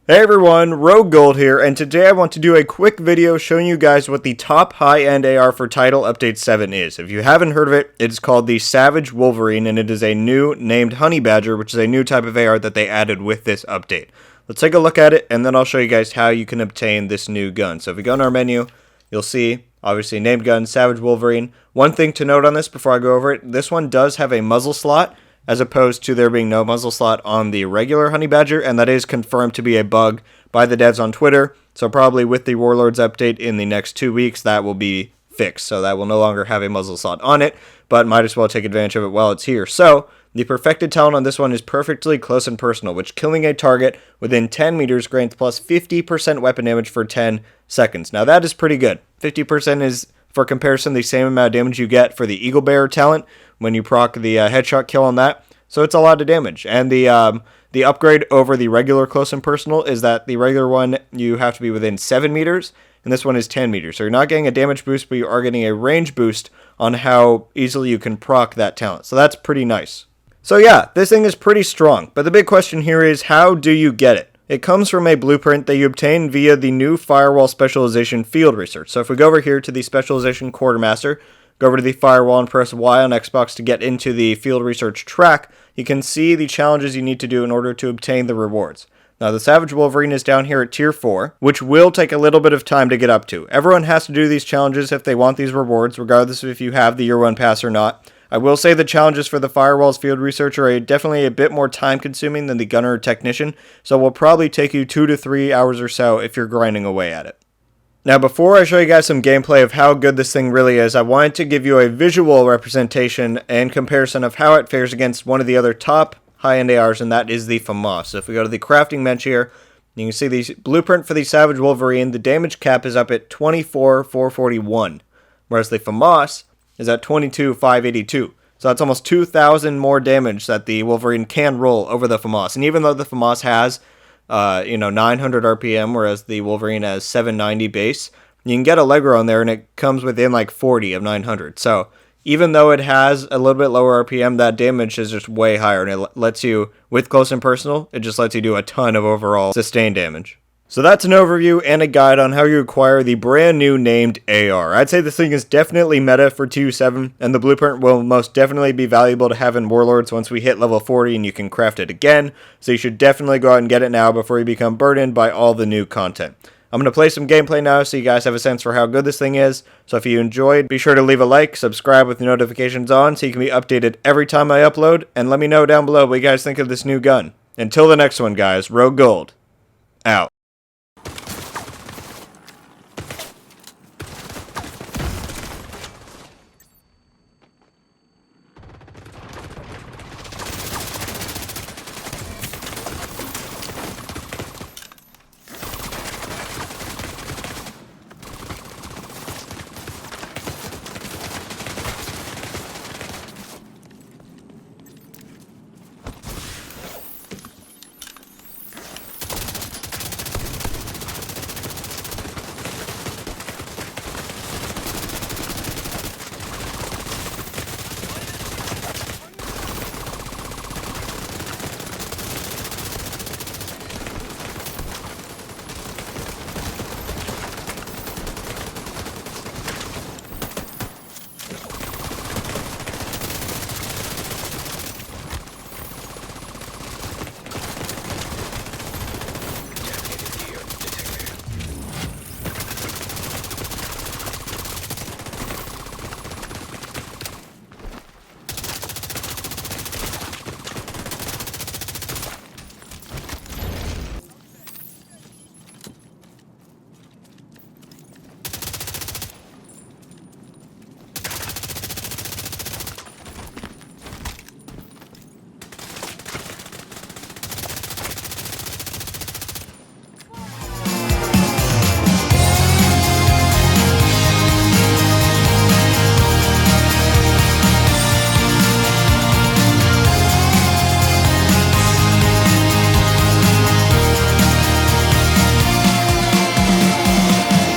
Hey everyone, RogueGold here, and today I want to do a quick video showing you guys what the top high-end AR for Title Update 7 is. If you haven't heard of it, it's called the Savage Wolverine, and it is a new named Honey Badger, which is a new type of AR that they added with this update. Let's take a look at it, and then I'll show you guys how you can obtain this new gun. So if we go in our menu, you'll see, obviously, named gun, Savage Wolverine. One thing to note on this before I go over it, this one does have a muzzle slot, as opposed to there being no muzzle slot on the regular Honey Badger, and that is confirmed to be a bug by the devs on Twitter, so probably with the Warlords update in the next 2 weeks, that will be fixed, so that will no longer have a muzzle slot on it, but might as well take advantage of it while it's here. So, the perfected talent on this one is perfectly close and personal, which killing a target within 10 meters grants plus 50% weapon damage for 10 seconds. Now that is pretty good. 50% is, for comparison, the same amount of damage you get for the Eagle Bearer talent when you proc the headshot kill on that. So it's a lot of damage. And the upgrade over the regular close and personal is that the regular one you have to be within 7 meters, and this one is 10 meters. So you're not getting a damage boost, but you are getting a range boost on how easily you can proc that talent. So that's pretty nice. So yeah, this thing is pretty strong. But the big question here is, how do you get it? It comes from a blueprint that you obtain via the new Firewall Specialization Field Research. So if we go over here to the Specialization Quartermaster, go over to the Firewall and press Y on Xbox to get into the Field Research track, you can see the challenges you need to do in order to obtain the rewards. Now, the Savage Wolverine is down here at Tier 4, which will take a little bit of time to get up to. Everyone has to do these challenges if they want these rewards, regardless of if you have the Year 1 pass or not. I will say the challenges for the Firewall's Field Research are definitely a bit more time-consuming than the Gunner or Technician, so will probably take you 2 to 3 hours or so if you're grinding away at it. Now, before I show you guys some gameplay of how good this thing really is, I wanted to give you a visual representation and comparison of how it fares against one of the other top high-end ARs, and that is the FAMAS. So if we go to the crafting bench here, you can see the blueprint for the Savage Wolverine. The damage cap is up at 24,441, whereas the FAMAS is at 22,582. So that's almost 2,000 more damage that the Wolverine can roll over the FAMAS. And even though the FAMAS has 900 RPM, whereas the Wolverine has 790 base, you can get a Allegro on there and it comes within like 40 of 900. So even though it has a little bit lower RPM, that damage is just way higher, and it lets you, with close and personal, it just lets you do a ton of overall sustained damage. So that's an overview and a guide on how you acquire the brand new named AR. I'd say this thing is definitely meta for TU7, and the blueprint will most definitely be valuable to have in Warlords once we hit level 40 and you can craft it again, so you should definitely go out and get it now before you become burdened by all the new content. I'm going to play some gameplay now so you guys have a sense for how good this thing is, so if you enjoyed, be sure to leave a like, subscribe with the notifications on so you can be updated every time I upload, and let me know down below what you guys think of this new gun. Until the next one, guys, RogueGold.